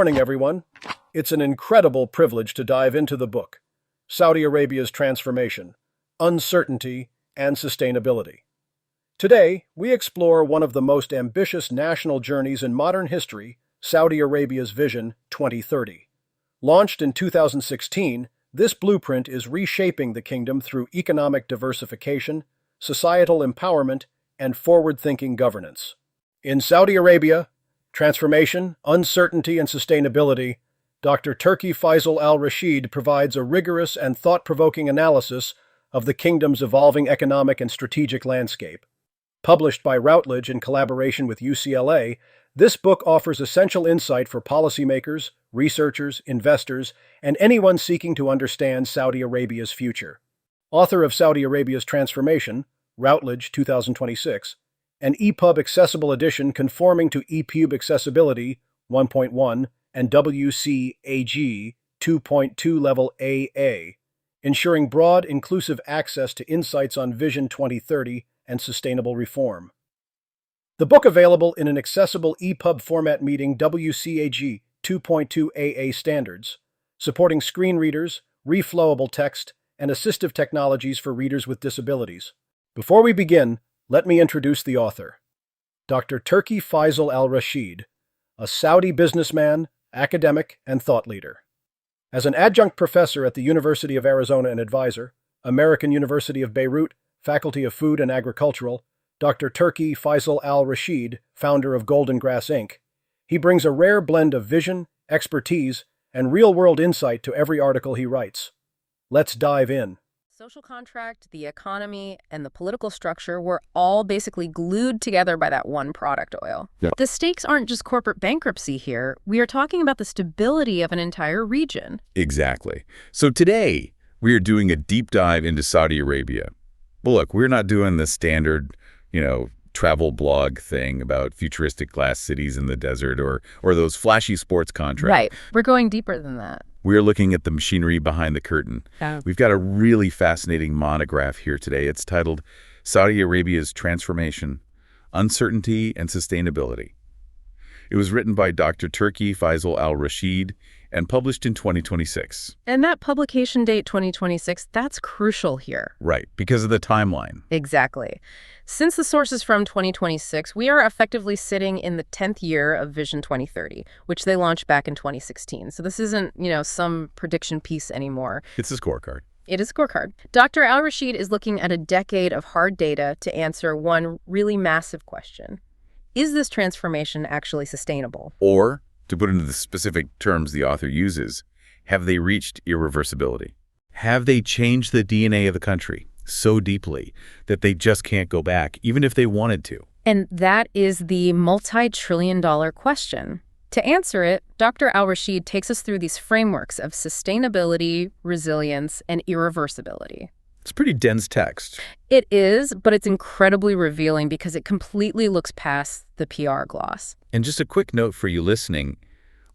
morning, everyone. It's an incredible privilege to dive into the book, Saudi Arabia's Transformation, Uncertainty, and Sustainability. Today, we explore one of the most ambitious national journeys in modern history, Saudi Arabia's Vision 2030. Launched in 2016, this blueprint is reshaping the kingdom through economic diversification, societal empowerment, and forward-thinking governance. In Saudi Arabia, Transformation, Uncertainty, and Sustainability, Dr. Turki Faisal Al Rasheed provides a rigorous and thought-provoking analysis of the kingdom's evolving economic and strategic landscape. Published by Routledge in collaboration with UCLA, this book offers essential insight for policymakers, researchers, investors, and anyone seeking to understand Saudi Arabia's future. Author of Saudi Arabia's Transformation, Routledge 2026, an EPUB accessible edition conforming to EPUB Accessibility 1.1 and WCAG 2.2 Level AA, ensuring broad, inclusive access to insights on Vision 2030 and sustainable reform. The book available in an accessible EPUB format meeting WCAG 2.2 AA standards, supporting screen readers, reflowable text, and assistive technologies for readers with disabilities. Before we begin, let me introduce the author, Dr. Turki Faisal Al Rasheed, a Saudi businessman, academic, and thought leader. As an adjunct professor at the University of Arizona and advisor, American University of Beirut, Faculty of Food and Agricultural, Dr. Turki Faisal Al Rasheed, founder of Golden Grass Inc., he brings a rare blend of vision, expertise, and real-world insight to every article he writes. Let's dive in. Social contract, the economy, and the political structure were all basically glued together by that one product, oil. Yeah. The stakes aren't just corporate bankruptcy here. We are talking about the stability of an entire region. Exactly. So today, we are doing a deep dive into Saudi Arabia. Well, look, we're not doing the standard, travel blog thing about futuristic glass cities in the desert or those flashy sports contracts. Right. We're going deeper than that. We're looking at the machinery behind the curtain. Yeah. We've got a really fascinating monograph here today. It's titled Saudi Arabia's Transformation, Uncertainty, and Sustainability. It was written by Dr. Turki Faisal Al Rasheed and published in 2026. And that publication date, 2026, that's crucial here. Right, because of the timeline. Exactly. Since the source is from 2026, we are effectively sitting in the 10th year of Vision 2030, which they launched back in 2016. So this isn't, some prediction piece anymore. It's a scorecard. It is a scorecard. Dr. Al Rasheed is looking at a decade of hard data to answer one really massive question. Is this transformation actually sustainable? Or, to put into the specific terms the author uses, have they reached irreversibility? Have they changed the DNA of the country so deeply that they just can't go back, even if they wanted to? And that is the multi-trillion-dollar question. To answer it, Dr. Al Rasheed takes us through these frameworks of sustainability, resilience, and irreversibility. It's pretty dense text. It is, but it's incredibly revealing because it completely looks past the PR gloss. And just a quick note for you listening,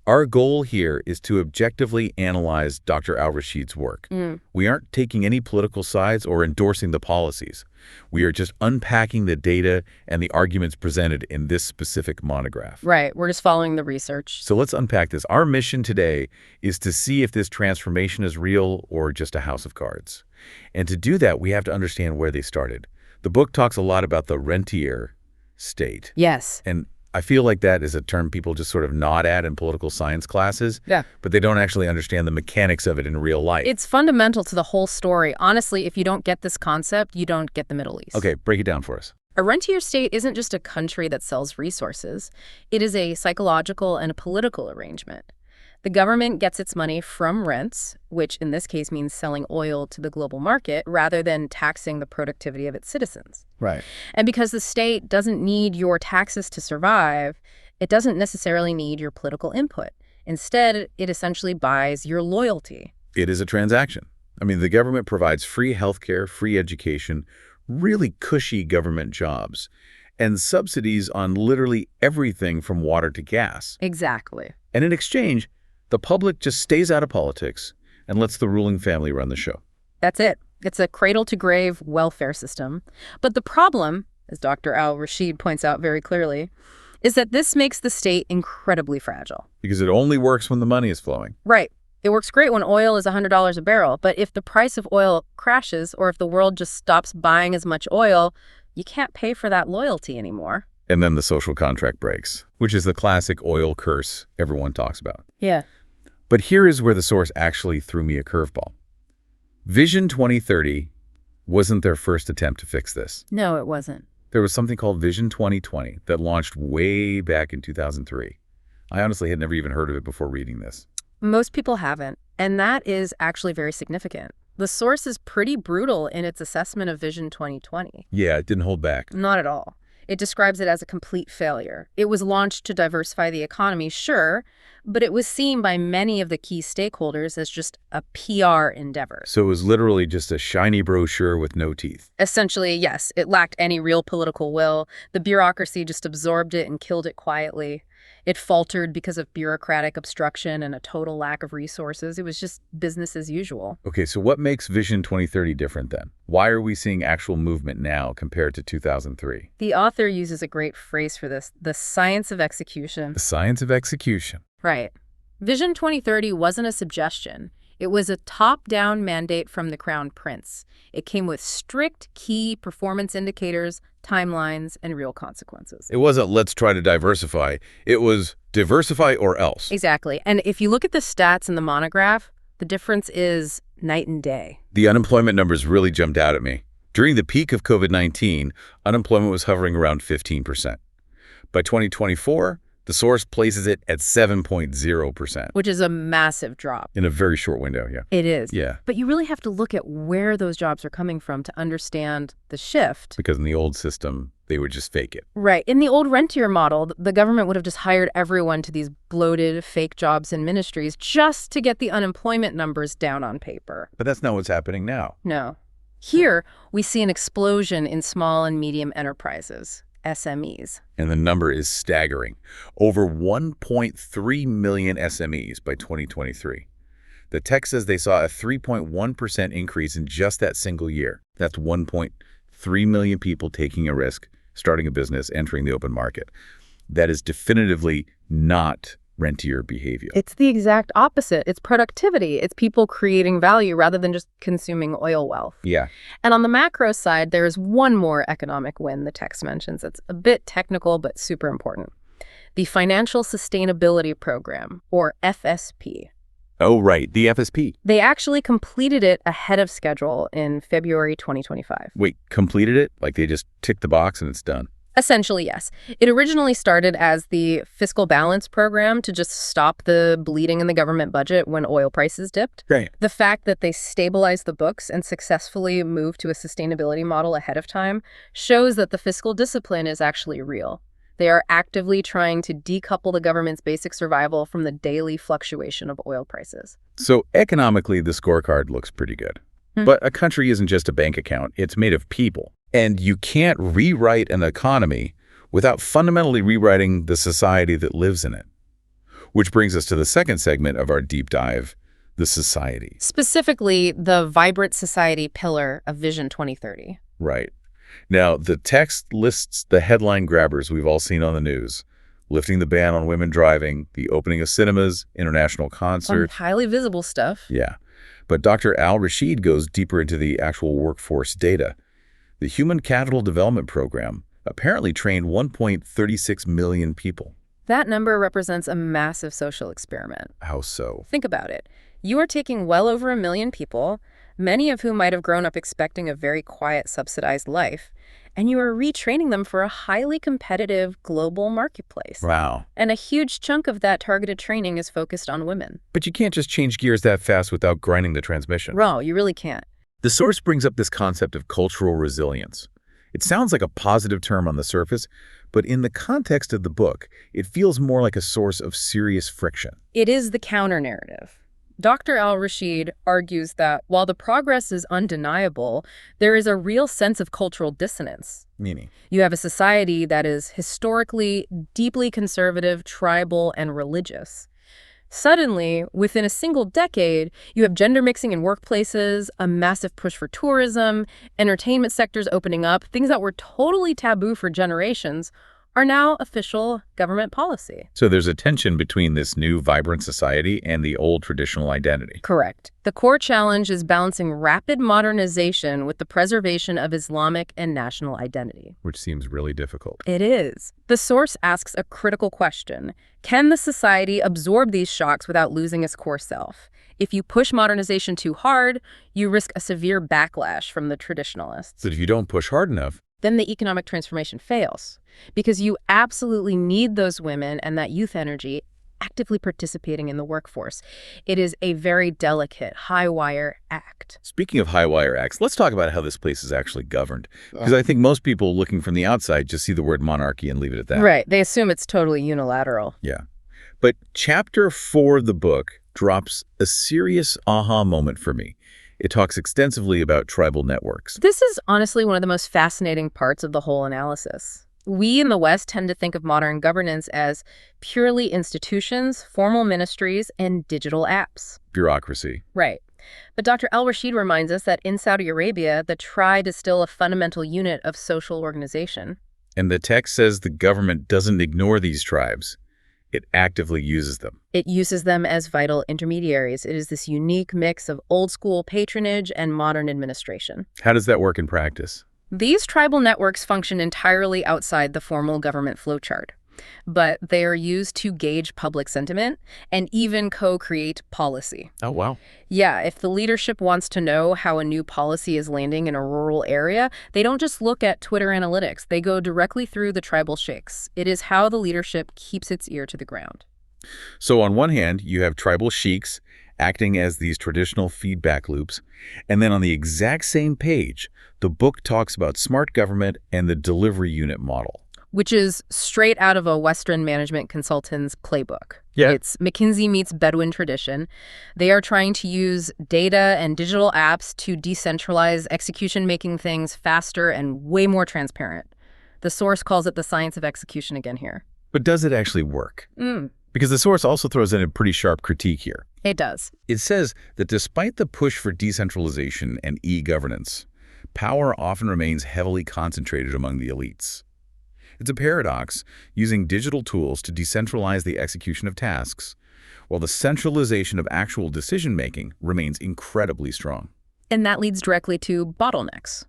our goal here is to objectively analyze Dr. Al Rasheed's work. We aren't taking any political sides or endorsing the policies. We are just unpacking the data and the arguments presented in this specific monograph. Right, we're just following the research. So let's unpack this. Our mission today is to see if this transformation is real or just a house of cards. And to do that, we have to understand where they started. The book talks a lot about the rentier state. Yes. And I feel like that is a term people just sort of nod at in political science classes. Yeah. But they don't actually understand the mechanics of it in real life. It's fundamental to the whole story. Honestly, if you don't get this concept, you don't get the Middle East. Okay, break it down for us. A rentier state isn't just a country that sells resources. It is a psychological and a political arrangement. The government gets its money from rents, which in this case means selling oil to the global market rather than taxing the productivity of its citizens. Right. And because the state doesn't need your taxes to survive, it doesn't necessarily need your political input. Instead, it essentially buys your loyalty. It is a transaction. I mean, the government provides free healthcare, free education, really cushy government jobs, and subsidies on literally everything from water to gas. Exactly. And in exchange, the public just stays out of politics and lets the ruling family run the show. That's it. It's a cradle-to-grave welfare system. But the problem, as Dr. Al Rasheed points out very clearly, is that this makes the state incredibly fragile. Because it only works when the money is flowing. Right. It works great when oil is $100 a barrel, but if the price of oil crashes or if the world just stops buying as much oil, you can't pay for that loyalty anymore. And then the social contract breaks, which is the classic oil curse everyone talks about. Yeah. But here is where the source actually threw me a curveball. Vision 2030 wasn't their first attempt to fix this. No, it wasn't. There was something called Vision 2020 that launched way back in 2003. I honestly had never even heard of it before reading this. Most people haven't, and that is actually very significant. The source is pretty brutal in its assessment of Vision 2020. Yeah, it didn't hold back. Not at all. It describes it as a complete failure. It was launched to diversify the economy, sure, but it was seen by many of the key stakeholders as just a PR endeavor. So it was literally just a shiny brochure with no teeth. Essentially, yes, it lacked any real political will. The bureaucracy just absorbed it and killed it quietly. It faltered because of bureaucratic obstruction and a total lack of resources. It was just business as usual. Okay, so what makes Vision 2030 different then? Why are we seeing actual movement now compared to 2003? The author uses a great phrase for this, the science of execution. The science of execution. Right. Vision 2030 wasn't a suggestion. It was a top-down mandate from the Crown Prince. It came with strict key performance indicators, timelines, and real consequences. It wasn't let's try to diversify. It was diversify or else. Exactly. And if you look at the stats in the monograph, the difference is night and day. The unemployment numbers really jumped out at me. During the peak of COVID-19, unemployment was hovering around 15%. By 2024, the source places it at 7.0%. Which is a massive drop. In a very short window, yeah. It is. Yeah. But you really have to look at where those jobs are coming from to understand the shift. Because in the old system, they would just fake it. Right. In the old rentier model, the government would have just hired everyone to these bloated fake jobs and ministries just to get the unemployment numbers down on paper. But that's not what's happening now. No. Here, we see an explosion in small and medium enterprises. SMEs. And the number is staggering. Over 1.3 million SMEs by 2023. The text says they saw a 3.1% increase in just that single year. That's 1.3 million people taking a risk, starting a business, entering the open market. That is definitively not rentier behavior. It's the exact opposite. It's productivity. It's people creating value rather than just consuming oil wealth. Yeah. And on the macro side, there is one more economic win the text mentions. It's a bit technical, but super important. The Financial Sustainability Program, or FSP. Oh, right. The FSP. They actually completed it ahead of schedule in February 2025. Wait, completed it? Like they just ticked the box and it's done? Essentially, yes. It originally started as the Fiscal Balance Program to just stop the bleeding in the government budget when oil prices dipped. Right. The fact that they stabilized the books and successfully moved to a sustainability model ahead of time shows that the fiscal discipline is actually real. They are actively trying to decouple the government's basic survival from the daily fluctuation of oil prices. So economically, the scorecard looks pretty good. But a country isn't just a bank account. It's made of people. And you can't rewrite an economy without fundamentally rewriting the society that lives in it. Which brings us to the second segment of our deep dive, the society. Specifically, the vibrant society pillar of Vision 2030. Right. Now, the text lists the headline grabbers we've all seen on the news. Lifting the ban on women driving, the opening of cinemas, international concerts. Highly visible stuff. Yeah. But Dr. Al Rasheed goes deeper into the actual workforce data. The Human Capital Development Program apparently trained 1.36 million people. That number represents a massive social experiment. How so? Think about it. You are taking well over 1 million people, many of whom might have grown up expecting a very quiet, subsidized life, and you are retraining them for a highly competitive global marketplace. Wow. And a huge chunk of that targeted training is focused on women. But you can't just change gears that fast without grinding the transmission. No, you really can't. The source brings up this concept of cultural resilience. It sounds like a positive term on the surface, but in the context of the book, it feels more like a source of serious friction. It is the counter-narrative. Dr. Al Rasheed argues that while the progress is undeniable, there is a real sense of cultural dissonance. Meaning? You have a society that is historically deeply conservative, tribal, and religious. Suddenly, within a single decade, you have gender mixing in workplaces, a massive push for tourism, entertainment sectors opening up, things that were totally taboo for generations, are now official government policy. So there's a tension between this new vibrant society and the old traditional identity. Correct. The core challenge is balancing rapid modernization with the preservation of Islamic and national identity. Which seems really difficult. It is. The source asks a critical question. Can the society absorb these shocks without losing its core self? If you push modernization too hard, you risk a severe backlash from the traditionalists. But if you don't push hard enough, then the economic transformation fails, because you absolutely need those women and that youth energy actively participating in the workforce. It is a very delicate, high-wire act. speaking of high-wire acts, let's talk about how this place is actually governed. Because I think most people looking from the outside just see the word monarchy and leave it at that. Right. They assume it's totally unilateral. Yeah. But Chapter 4 of the book drops a serious aha moment for me. It talks extensively about tribal networks. This is honestly one of the most fascinating parts of the whole analysis. We in the West tend to think of modern governance as purely institutions, formal ministries, and digital apps. Bureaucracy. Right. But Dr. Al Rasheed reminds us that in Saudi Arabia, the tribe is still a fundamental unit of social organization. And the text says the government doesn't ignore these tribes. It actively uses them. It uses them as vital intermediaries. It is this unique mix of old-school patronage and modern administration. How does that work in practice? These tribal networks function entirely outside the formal government flowchart, but they are used to gauge public sentiment and even co-create policy. Oh, wow. Yeah, if the leadership wants to know how a new policy is landing in a rural area, they don't just look at Twitter analytics. They go directly through the tribal sheikhs. It is how the leadership keeps its ear to the ground. So on one hand, you have tribal sheiks acting as these traditional feedback loops, and then on the exact same page, the book talks about smart government and the delivery unit model. Which is straight out of a Western management consultant's playbook. Yeah. It's McKinsey meets Bedouin tradition. They are trying to use data and digital apps to decentralize execution, making things faster and way more transparent. The source calls it the science of execution again here. But does it actually work? Because the source also throws in a pretty sharp critique here. It does. It says that despite the push for decentralization and e-governance, power often remains heavily concentrated among the elites. It's a paradox, using digital tools to decentralize the execution of tasks, while the centralization of actual decision-making remains incredibly strong. And that leads directly to bottlenecks.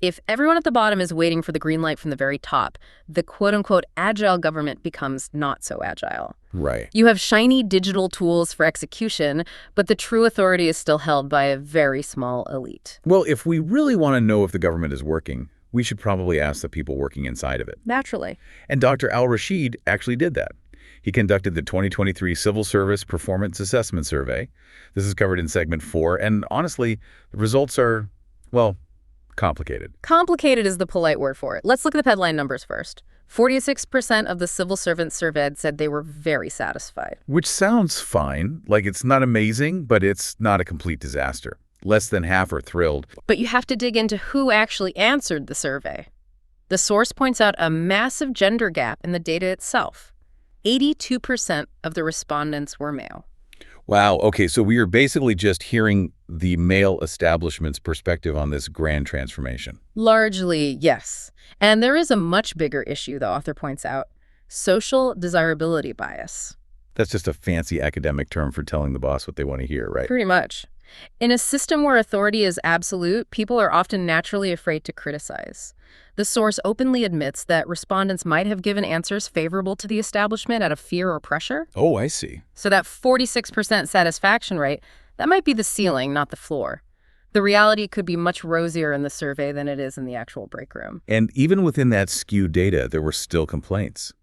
If everyone at the bottom is waiting for the green light from the very top, the quote-unquote agile government becomes not so agile. Right. You have shiny digital tools for execution, but the true authority is still held by a very small elite. Well, if we really want to know if the government is working, we should probably ask the people working inside of it. Naturally. And Dr. Al Rasheed actually did that. He conducted the 2023 Civil Service Performance Assessment Survey. This is covered in segment 4, and honestly, the results are, well, complicated. Complicated is the polite word for it. Let's look at the headline numbers first. 46% of the civil servants surveyed said they were very satisfied. Which sounds fine, like it's not amazing, but it's not a complete disaster. Less than half are thrilled. But you have to dig into who actually answered the survey. The source points out a massive gender gap in the data itself. 82% of the respondents were male. Wow, okay, so we are basically just hearing the male establishment's perspective on this grand transformation. Largely, yes. And there is a much bigger issue, the author points out: social desirability bias. That's just a fancy academic term for telling the boss what they want to hear, right? Pretty much. In a system where authority is absolute, people are often naturally afraid to criticize. The source openly admits that respondents might have given answers favorable to the establishment out of fear or pressure. Oh, I see. So that 46% satisfaction rate, that might be the ceiling, not the floor. The reality could be much rosier in the survey than it is in the actual break room. And even within that skewed data, there were still complaints.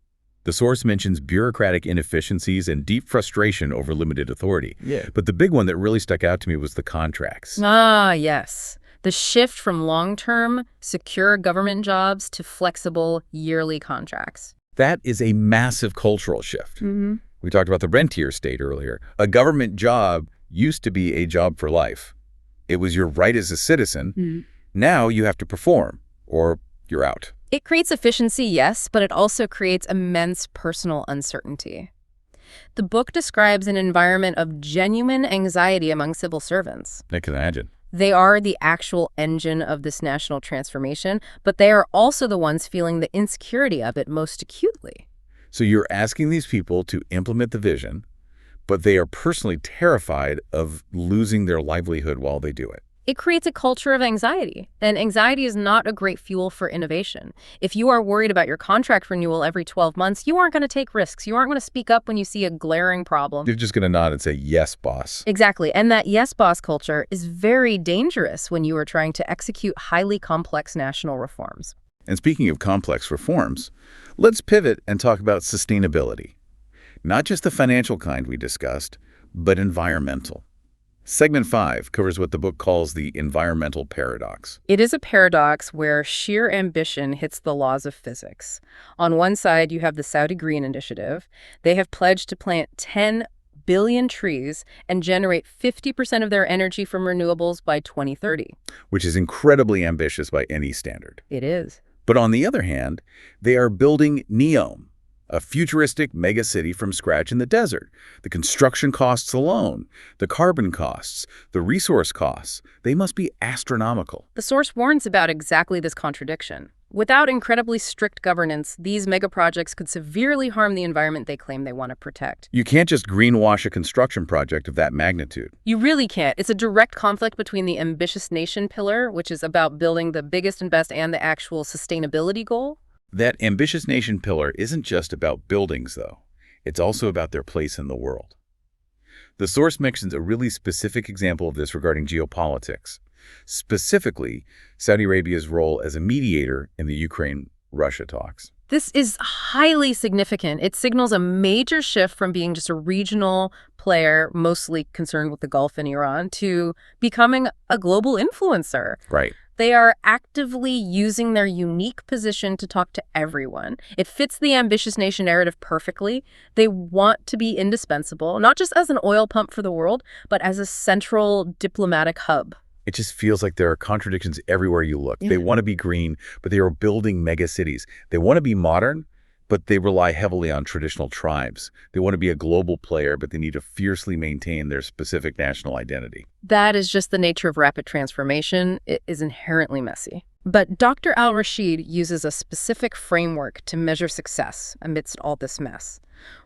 The source mentions bureaucratic inefficiencies and deep frustration over limited authority. Yeah. But the big one that really stuck out to me was the contracts. Ah, yes. The shift from long-term, secure government jobs to flexible, yearly contracts. That is a massive cultural shift. We talked about the rentier state earlier. A government job used to be a job for life. It was your right as a citizen. Now you have to perform, or you're out. It creates efficiency, yes, but it also creates immense personal uncertainty. The book describes an environment of genuine anxiety among civil servants. I can imagine. They are the actual engine of this national transformation, but they are also the ones feeling the insecurity of it most acutely. So you're asking these people to implement the vision, but they are personally terrified of losing their livelihood while they do it. It creates a culture of anxiety, and anxiety is not a great fuel for innovation. If you are worried about your contract renewal every 12 months, you aren't going to take risks. You aren't going to speak up when you see a glaring problem. You're just going to nod and say, yes, boss. Exactly, and that yes, boss culture is very dangerous when you are trying to execute highly complex national reforms. And speaking of complex reforms, let's pivot and talk about sustainability. Not just the financial kind we discussed, but environmental. Segment 5 covers what the book calls the environmental paradox. It is a paradox where sheer ambition hits the laws of physics. On one side, you have the Saudi Green Initiative. They have pledged to plant 10 billion trees and generate 50% of their energy from renewables by 2030. Which is incredibly ambitious by any standard. It is. But on the other hand, they are building NEOM, a futuristic megacity from scratch in the desert. The construction costs alone, the carbon costs, the resource costs, they must be astronomical. The source warns about exactly this contradiction. Without incredibly strict governance, these megaprojects could severely harm the environment they claim they want to protect. You can't just greenwash a construction project of that magnitude. You really can't. It's a direct conflict between the ambitious nation pillar, which is about building the biggest and best, and the actual sustainability goal. That ambitious nation pillar isn't just about buildings, though. It's also about their place in the world. The source mentions a really specific example of this regarding geopolitics, specifically Saudi Arabia's role as a mediator in the Ukraine-Russia talks. This is highly significant. It signals a major shift from being just a regional player, mostly concerned with the Gulf and Iran, to becoming a global influencer. Right. They are actively using their unique position to talk to everyone. It fits the ambitious nation narrative perfectly. They want to be indispensable, not just as an oil pump for the world, but as a central diplomatic hub. It just feels like there are contradictions everywhere you look. Yeah. They want to be green, but they are building mega cities. They want to be modern, but they rely heavily on traditional tribes. They want to be a global player, but they need to fiercely maintain their specific national identity. That is just the nature of rapid transformation. It is inherently messy. But Dr. Al Rasheed uses a specific framework to measure success amidst all this mess.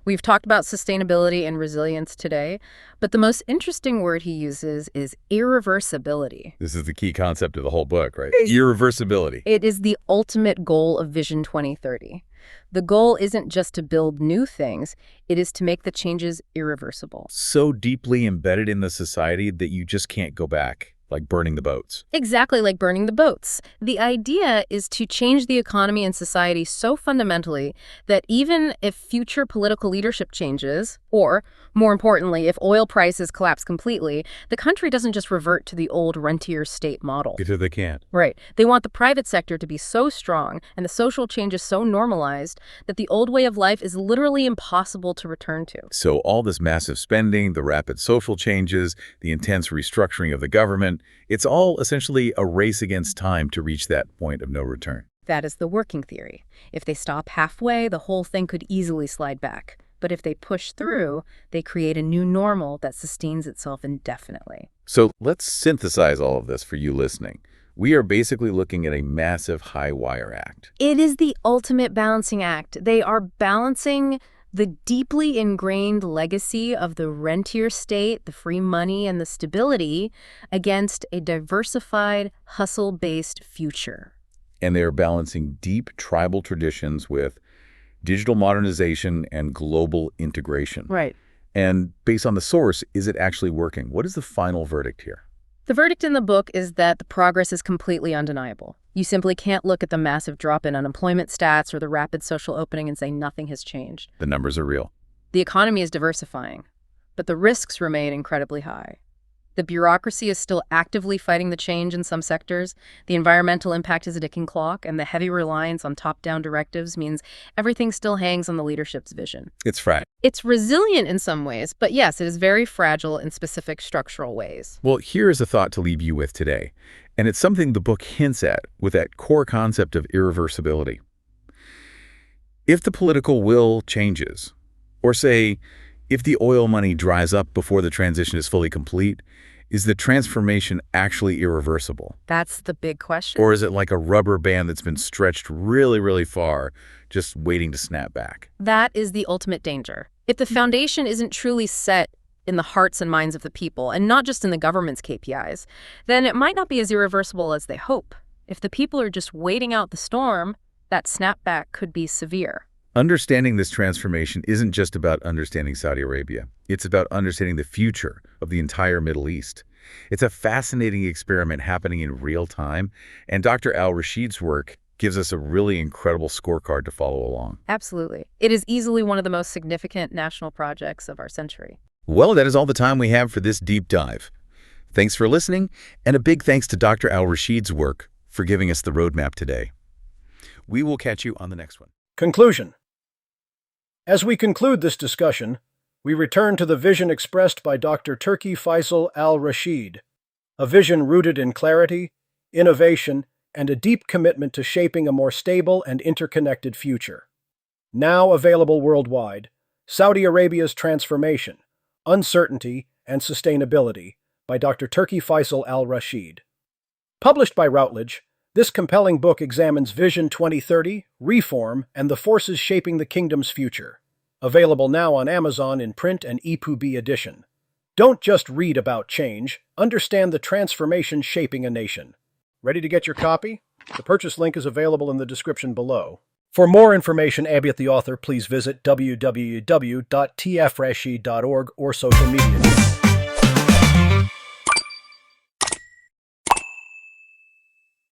We've talked about sustainability and resilience today, but the most interesting word he uses is irreversibility. This is the key concept of the whole book, right? Irreversibility. It is the ultimate goal of Vision 2030. The goal isn't just to build new things, it is to make the changes irreversible. So deeply embedded in the society that you just can't go back, like burning the boats. Exactly like burning the boats. The idea is to change the economy and society so fundamentally that even if future political leadership changes, or, more importantly, if oil prices collapse completely, the country doesn't just revert to the old rentier state model. Because they can't. Right. They want the private sector to be so strong and the social changes so normalized that the old way of life is literally impossible to return to. So all this massive spending, the rapid social changes, the intense restructuring of the government, it's all essentially a race against time to reach that point of no return. That is the working theory. If they stop halfway, the whole thing could easily slide back. But if they push through, they create a new normal that sustains itself indefinitely. So let's synthesize all of this for you listening. We are basically looking at a massive high-wire act. It is the ultimate balancing act. They are balancing the deeply ingrained legacy of the rentier state, the free money, and the stability against a diversified, hustle-based future. And they are balancing deep tribal traditions with digital modernization and global integration. Right. And based on the source, is it actually working? What is the final verdict here? The verdict in the book is that the progress is completely undeniable. You simply can't look at the massive drop in unemployment stats or the rapid social opening and say nothing has changed. The numbers are real. The economy is diversifying, but the risks remain incredibly high. The bureaucracy is still actively fighting the change in some sectors. The environmental impact is a ticking clock, and the heavy reliance on top-down directives means everything still hangs on the leadership's vision. It's fragile. It's resilient in some ways, but yes, it is very fragile in specific structural ways. Well, here is a thought to leave you with today, and it's something the book hints at with that core concept of irreversibility. If the political will changes, or say, if the oil money dries up before the transition is fully complete, Is the transformation actually irreversible? That's the big question. Or is it like a rubber band that's been stretched really, really far, just waiting to snap back? That is the ultimate danger. If the foundation isn't truly set in the hearts and minds of the people, and not just in the government's KPIs, then it might not be as irreversible as they hope. If the people are just waiting out the storm, that snapback could be severe. Understanding this transformation isn't just about understanding Saudi Arabia. It's about understanding the future of the entire Middle East. It's a fascinating experiment happening in real time, and Dr. Al Rasheed's work gives us a really incredible scorecard to follow along. Absolutely. It is easily one of the most significant national projects of our century. Well, that is all the time we have for this deep dive. Thanks for listening, and a big thanks to Dr. Al Rasheed's work for giving us the roadmap today. We will catch you on the next one. Conclusion. As we conclude this discussion, we return to the vision expressed by Dr. Turki Faisal Al Rasheed, a vision rooted in clarity, innovation, and a deep commitment to shaping a more stable and interconnected future. Now available worldwide, Saudi Arabia's Transformation, Uncertainty, and Sustainability by Dr. Turki Faisal Al Rasheed. Published by Routledge, this compelling book examines Vision 2030, reform, and the forces shaping the kingdom's future. Available now on Amazon in print and EPUB edition. Don't just read about change, understand the transformation shaping a nation. Ready to get your copy? The purchase link is available in the description below. For more information about the author, please visit www.tfrasheed.org or social media.